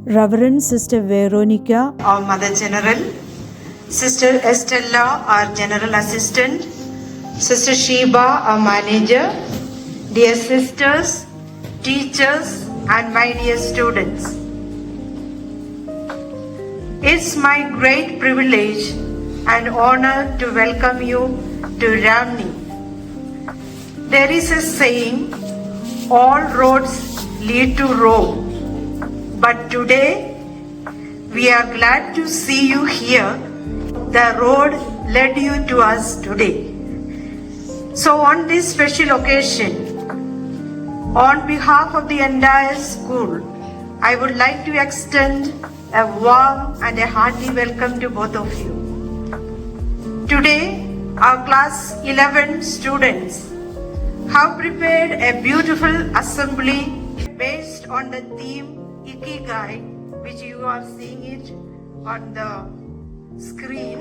Reverend Sister Veronica, our Mother General, Sister Estela, our General Assistant, Sister Sheba, our Manager, dear sisters, teachers, and my dear students. It's my great privilege and honor to welcome you to Ramnee. There is a saying, all roads lead to Rome. But today, we are glad to see you here. The road led you to us today. So on this special occasion, on behalf of the entire school, I would like to extend a warm and a hearty welcome to both of you. Today, our class 11 students have prepared a beautiful assembly based on the theme IKIGAI, which you are seeing it on the screen.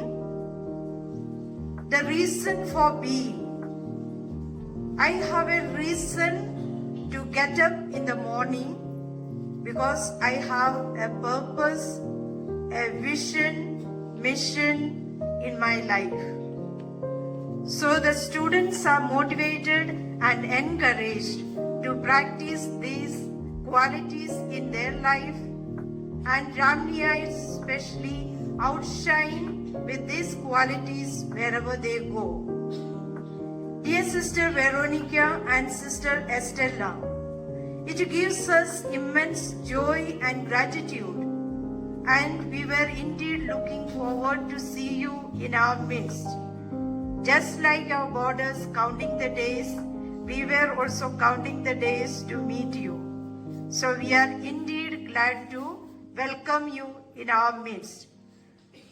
The reason for being. I have a reason to get up in the morning because I have a purpose, a vision, mission in my life. So the students are motivated and encouraged to practice these qualities in their life, and Ramneeites especially outshine with these qualities wherever they go. Dear Sister Veronica and Sister Estela, it gives us immense joy and gratitude, and we were indeed looking forward to see you in our midst. Just like our borders counting the days, we were also counting the days to meet you. So we are indeed glad to welcome you in our midst.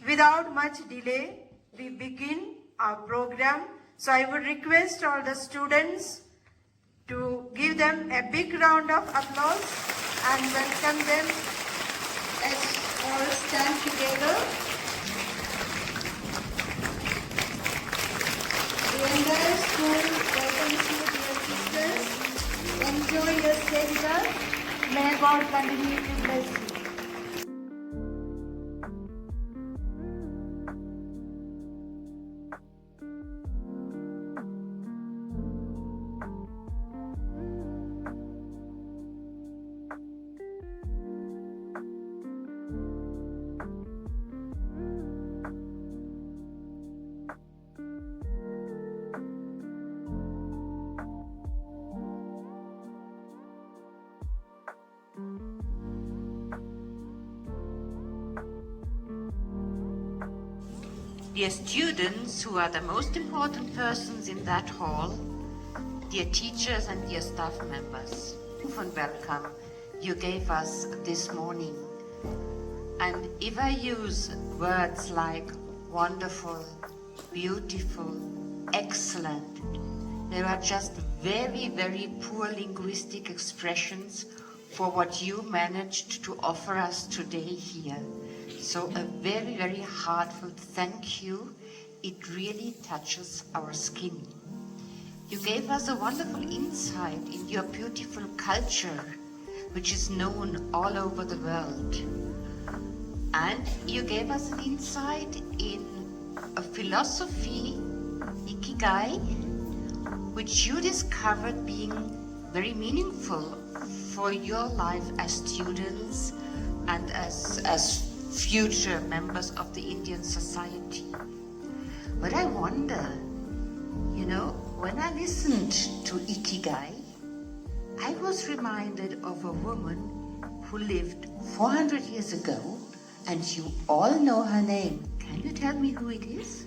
Without much delay, we begin our program. So I would request all the students to give them a big round of applause and welcome them as all stand together. The entire school welcomes you, dear sisters. Enjoy your center. May God continue to bless you. Dear students, who are the most important persons in that hall, dear teachers and dear staff members, and welcome you gave us this morning. And if I use words like wonderful, beautiful, excellent, there are just very, very poor linguistic expressions for what you managed to offer us today here. So a very, very heartfelt thank you. It really touches our skin. You gave us a wonderful insight in your beautiful culture, which is known all over the world. And you gave us an insight in a philosophy, IKIGAI, which you discovered being very meaningful for your life as students and as future members of the Indian society. But I wonder, when I listened to IKIGAI, I was reminded of a woman who lived 400 years ago, and you all know her name. Can you tell me who it is?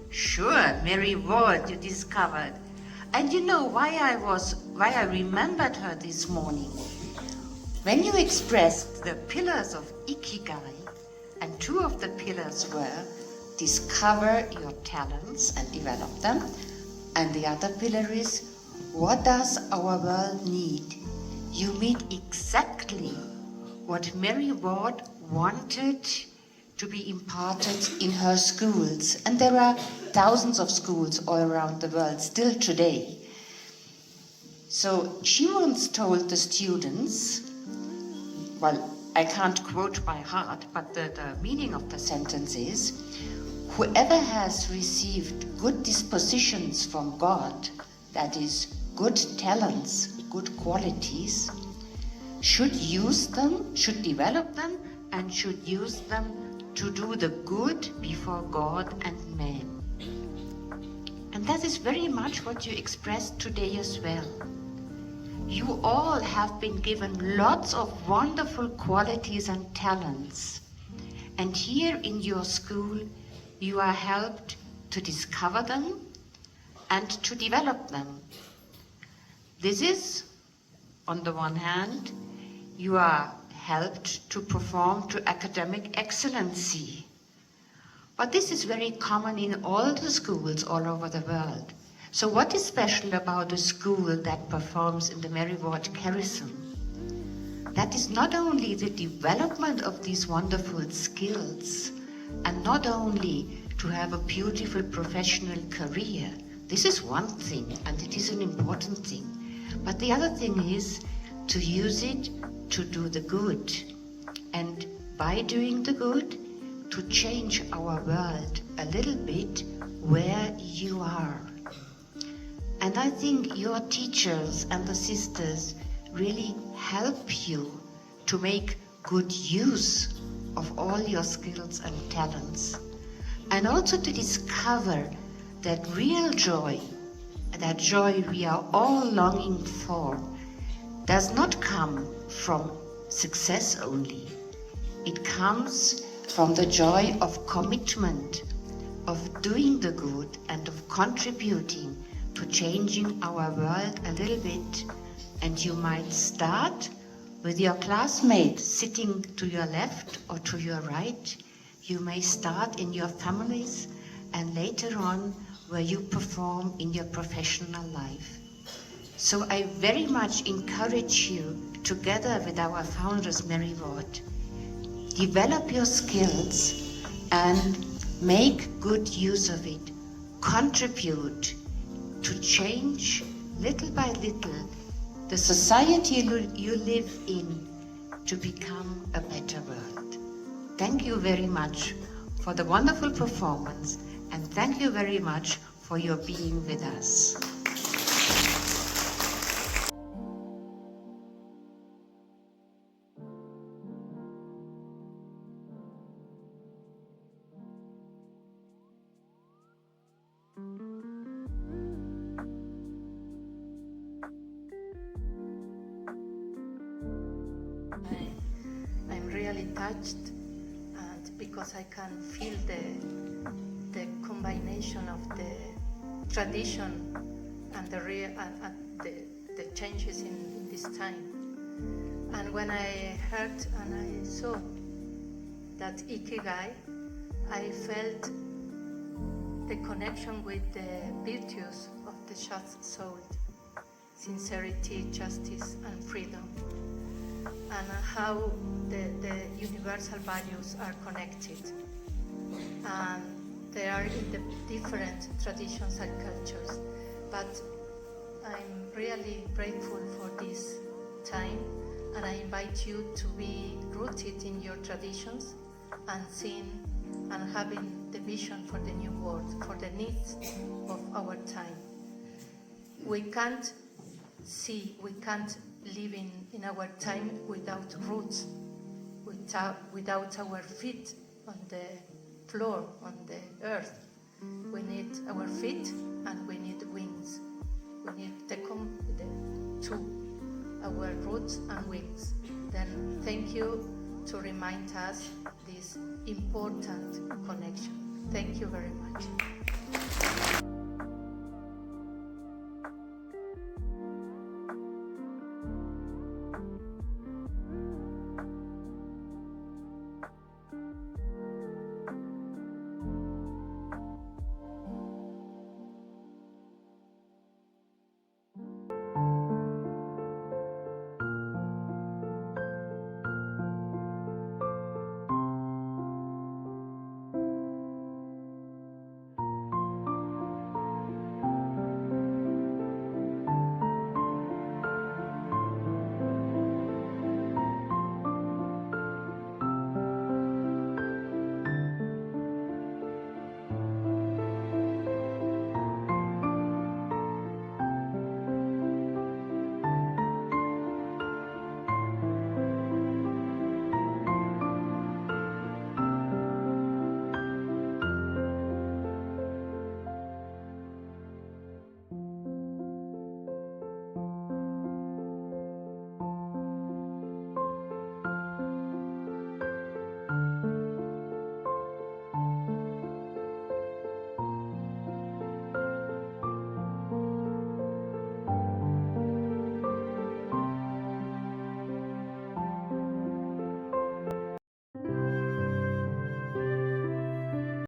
Sure, Mary Ward, you discovered. And you know why I remembered her this morning? When you expressed the pillars of IKIGAI, and two of the pillars were discover your talents and develop them, and the other pillar is what does our world need? You meet exactly what Mary Ward wanted to be imparted in her schools, and there are thousands of schools all around the world still today. So she once told the students, well, I can't quote by heart, but the meaning of the sentence is, whoever has received good dispositions from God, that is, good talents, good qualities, should use them, should develop them, and should use them to do the good before God and man. And that is very much what you expressed today as well. You all have been given lots of wonderful qualities and talents. And here in your school, you are helped to discover them and to develop them. This is, on the one hand, you are helped to perform to academic excellency. But this is very common in all the schools all over the world. So what is special about a school that performs in the Mary Ward Kerrison? That is not only the development of these wonderful skills, and not only to have a beautiful professional career. This is one thing, and it is an important thing. But the other thing is to use it to do the good. And by doing the good, to change our world a little bit where you are. And I think your teachers and the sisters really help you to make good use of all your skills and talents. And also to discover that real joy, that joy we are all longing for, does not come from success only. It comes from the joy of commitment, of doing the good and of contributing to changing our world a little bit. And you might start with your classmate sitting to your left or to your right. You may start in your families and later on where you perform in your professional life. So I very much encourage you, together with our founders, Mary Ward, develop your skills and make good use of it. Contribute to change, little by little, the society you live in to become a better world. Thank you very much for the wonderful performance, and thank you very much for your being with us. I'm really touched, and because I can feel the combination of the tradition and the changes in this time. And when I heard and I saw that IKIGAI, I felt the connection with the virtues of the just soul: sincerity, justice, and freedom, and how the universal values are connected. And they are in the different traditions and cultures. But I'm really grateful for this time, and I invite you to be rooted in your traditions and seeing and having the vision for the new world, for the needs of our time. We can't live in our time without roots, without our feet on the floor, on the earth. We need our feet and we need wings. We need the two, our roots and wings. Then thank you to remind us this important connection. Thank you very much.